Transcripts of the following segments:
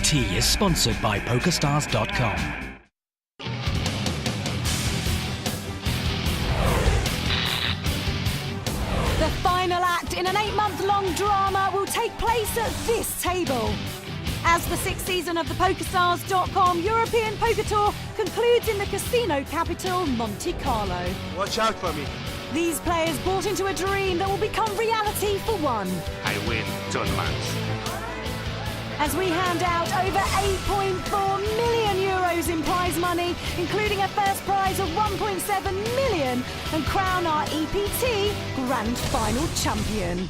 EPT is sponsored by PokerStars.com. The final act in an 8-month-long drama will take place at this table. As the 6th season of the PokerStars.com European Poker Tour concludes in the casino capital, Monte Carlo. Watch out for me. These players bought into a dream that will become reality for one. I win tournaments. As we hand out over 8.4 million euros in prize money, including a first prize of 1.7 million, and crown our EPT Grand Final champion.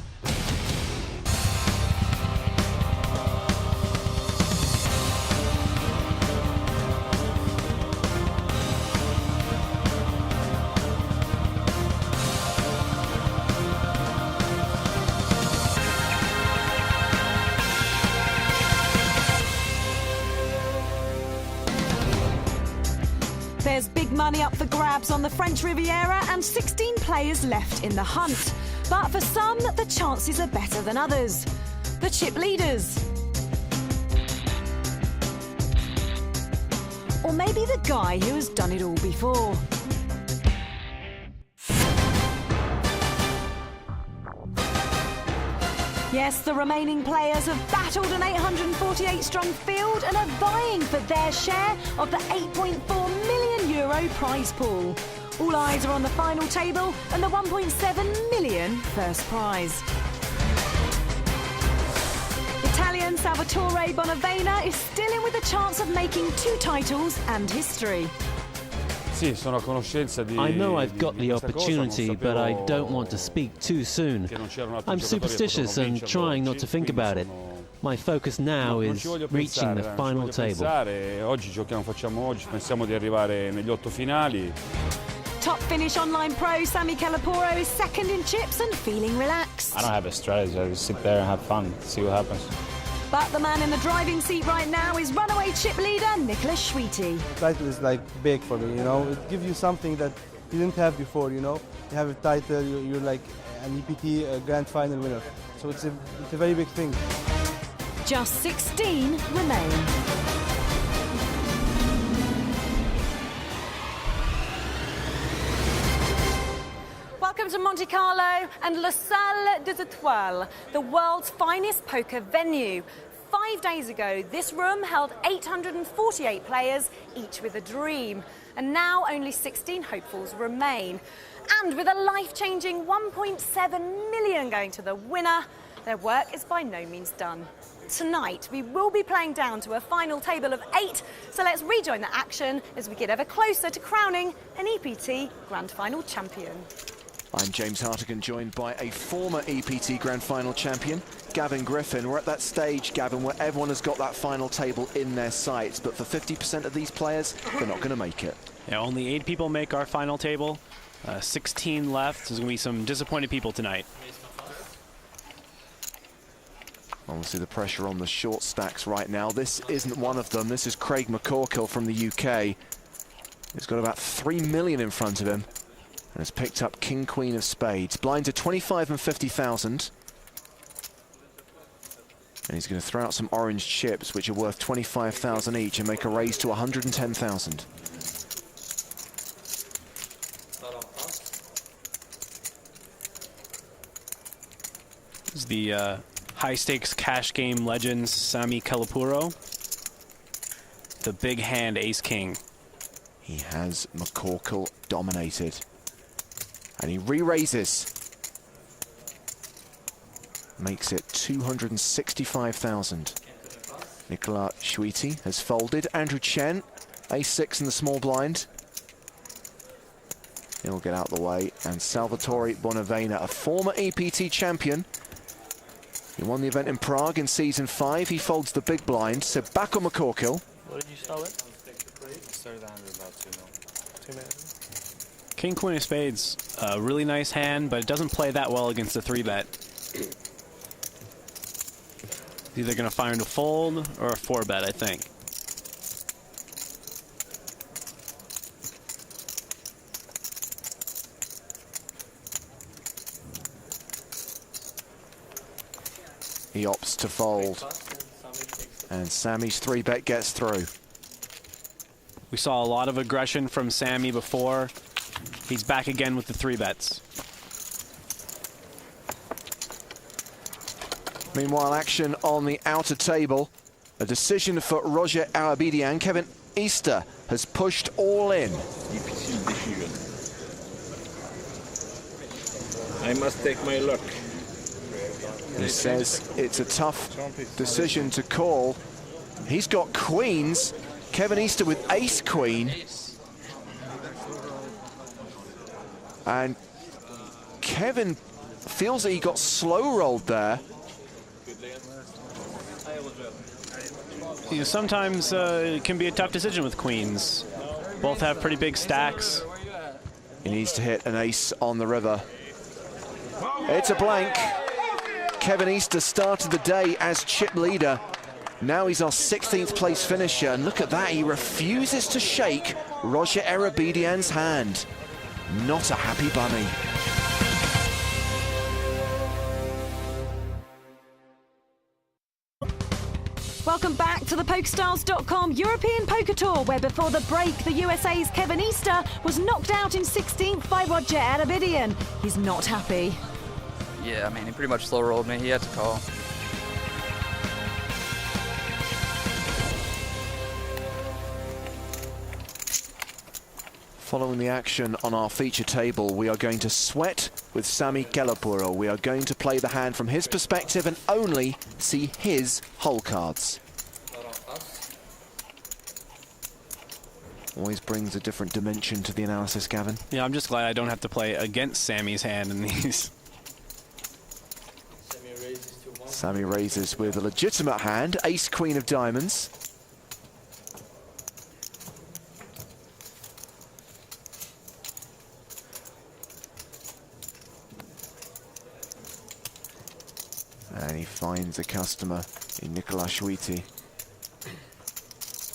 There's big money up for grabs on the French Riviera and 16 players left in the hunt. But for some, the chances are better than others. The chip leaders. Or maybe the guy who has done it all before. Yes, the remaining players have battled an 848-strong field and are vying for their share of the 8.4 million euro prize pool. All eyes are on the final table and the 1.7 million first prize. Italian Salvatore Bonavena is still in with a chance of making 2 titles and history. I know I've got the opportunity, but I don't want to speak too soon. I'm superstitious and trying not to think about it. My focus now is reaching the final table. Top Finnish online pro Sami Kalaporo is second in chips and feeling relaxed. I don't have a strategy, I just sit there and have fun, see what happens. But the man in the driving seat right now is runaway chip leader Nicholas Schwiti. The title is like big for me, you know. It gives you something that you didn't have before, you know. You have a title, you're like an EPT Grand Final winner. So it's a very big thing. Just 16 remain. Welcome to Monte Carlo and La Salle des Étoiles, the world's finest poker venue. 5 days ago, this room held 848 players, each with a dream. And now only 16 hopefuls remain. And with a life-changing 1.7 million going to the winner, their work is by no means done. Tonight, we will be playing down to a final table of 8, so let's rejoin the action as we get ever closer to crowning an EPT Grand Final champion. I'm James Hartigan, joined by a former EPT Grand Final champion, Gavin Griffin. We're at that stage, Gavin, where everyone has got that final table in their sights, but for 50% of these players, they're not going to make it. Yeah, only 8 people make our final table. 16 left. There's going to be some disappointed people tonight. Obviously, the pressure on the short stacks right now. This isn't one of them. This is Craig McCorkle from the UK. He's got about 3 million in front of him and has picked up King, Queen of Spades. Blinds are 25 and 50,000. And he's going to throw out some orange chips, which are worth 25,000 each, and make a raise to 110,000. This is the high-stakes cash game legend Sami Kalaporo. The big hand ace-king. He has McCorkle dominated. And he re-raises. Makes it 265,000. Nicolas Schwiti has folded. Andrew Chen, ace-6 in the small blind. He'll get out the way. And Salvatore Bonavena, a former EPT champion. He won the event in Prague in season 5. He folds the big blind. So back on McCorkle. What did you start with? Started the hand with about 2 minutes. King, Queen of Spades, a really nice hand, but it doesn't play that well against a 3-bet. It's either going to find a fold or a 4-bet, I think. He opts to fold. And Sammy's 3-bet gets through. We saw a lot of aggression from Sammy before. He's back again with the 3-bets. Meanwhile, action on the outer table. A decision for Roger Arabedian. Kevin Easter has pushed all in. Difficile decision. I must take my luck. He says it's a tough decision to call. He's got queens. Kevin Easter with ace queen. And Kevin feels that he got slow rolled there. You know, sometimes it can be a tough decision with queens. Both have pretty big stacks. He needs to hit an ace on the river. It's a blank. Kevin Easter started the day as chip leader. Now he's our 16th place finisher. And look at that, he refuses to shake Roger Arabedian's hand. Not a happy bunny. Welcome back to the PokerStars.com European Poker Tour, where before the break, the USA's Kevin Easter was knocked out in 16th by Roger Arabedian. He's not happy. Yeah, I mean, he pretty much slow rolled me. He had to call. Following the action on our feature table, we are going to sweat with Sami Kelapuro. We are going to play the hand from his perspective and only see his hole cards. Always brings a different dimension to the analysis, Gavin. Yeah, I'm just glad I don't have to play against Sammy's hand in these. Sammy raises with a legitimate hand, ace queen of diamonds. And he finds a customer in Nicolas Schuite.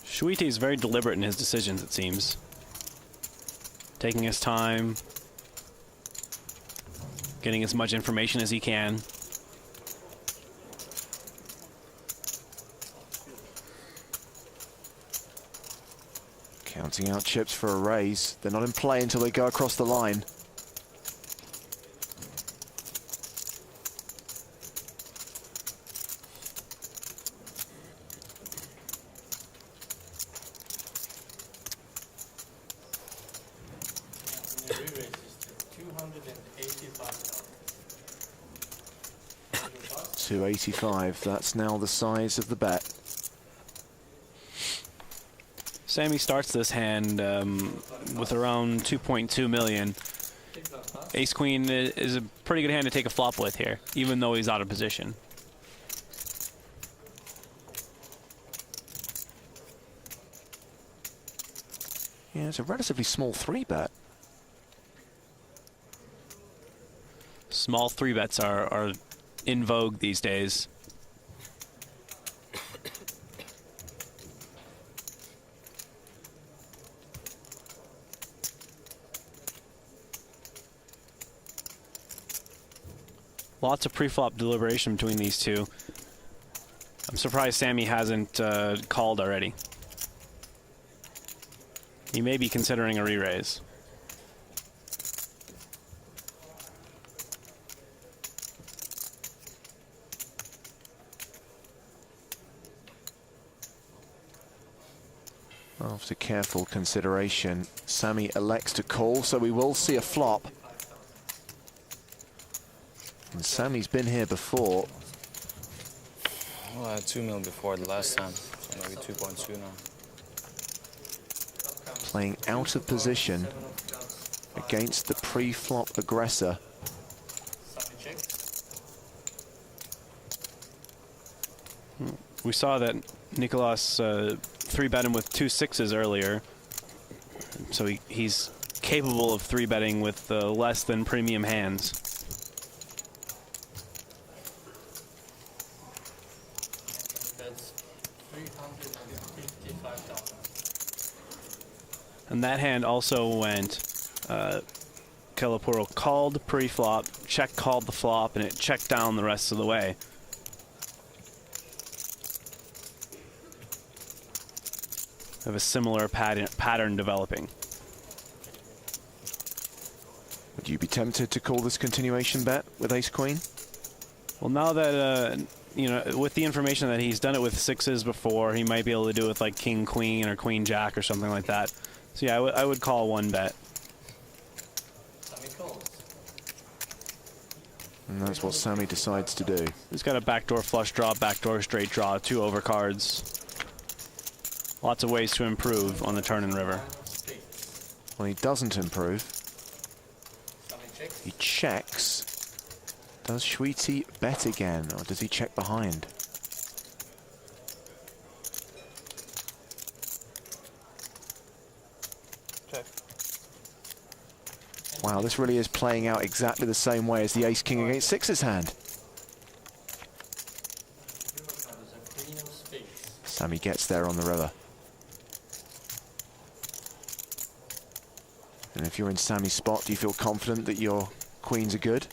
Schuite is very deliberate in his decisions, it seems. Taking his time, getting as much information as he can. Counting out chips for a raise. They're not in play until they go across the line. $285. That's now the size of the bet. Sammy starts this hand with around 2.2 million. Ace Queen is a pretty good hand to take a flop with here, even though he's out of position. Yeah, it's a relatively small 3-bet. Small 3-bets are in vogue these days. Lots of pre-flop deliberation between these two. I'm surprised Sammy hasn't called already. He may be considering a re-raise. After careful consideration, Sammy elects to call, so we will see a flop. And Sammy's been here before. Well, I had 2 mil before the last time, so maybe 2.2 now. Playing out of position against the pre-flop aggressor. We saw that Nicolas 3-bet him with 2 6s earlier, so he's capable of 3-betting with less than premium hands. And that hand also went, Kelapuro called pre-flop, check called the flop, and it checked down the rest of the way. have a similar pattern developing. Would you be tempted to call this continuation bet with ace-queen? Well, now that, you know, with the information that he's done it with sixes before, he might be able to do it with like king-queen or queen-jack or something like that. So yeah, I would call one bet. And that's what Sammy decides to do. He's got a backdoor flush draw, backdoor straight draw, 2 overcards. Lots of ways to improve on the turn and river. Well, he doesn't improve. He checks. Does Sweetie bet again, or does he check behind? Check. Wow, this really is playing out exactly the same way as the ace-king against sixes hand. Sammy gets there on the river. And if you're in Sammy's spot, do you feel confident that your queens are good?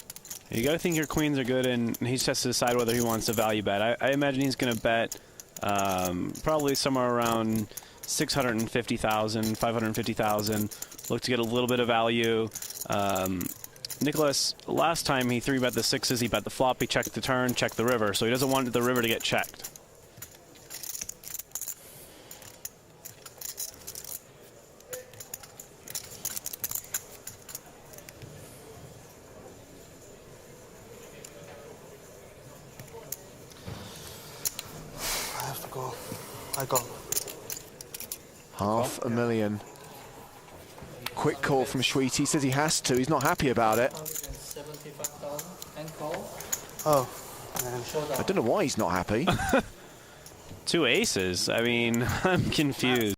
You got to think your queens are good, and he just has to decide whether he wants to value bet. I imagine he's going to bet probably somewhere around 650,000, 550,000. Look to get a little bit of value. Nicholas, last time he 3-bet the sixes, he bet the flop, he checked the turn, checked the river, so he doesn't want the river to get checked. I go. $500,000. Quick call from Sweetie. He says he has to. He's not happy about it. Oh, man. I don't know why he's not happy. 2 aces. I mean, I'm confused.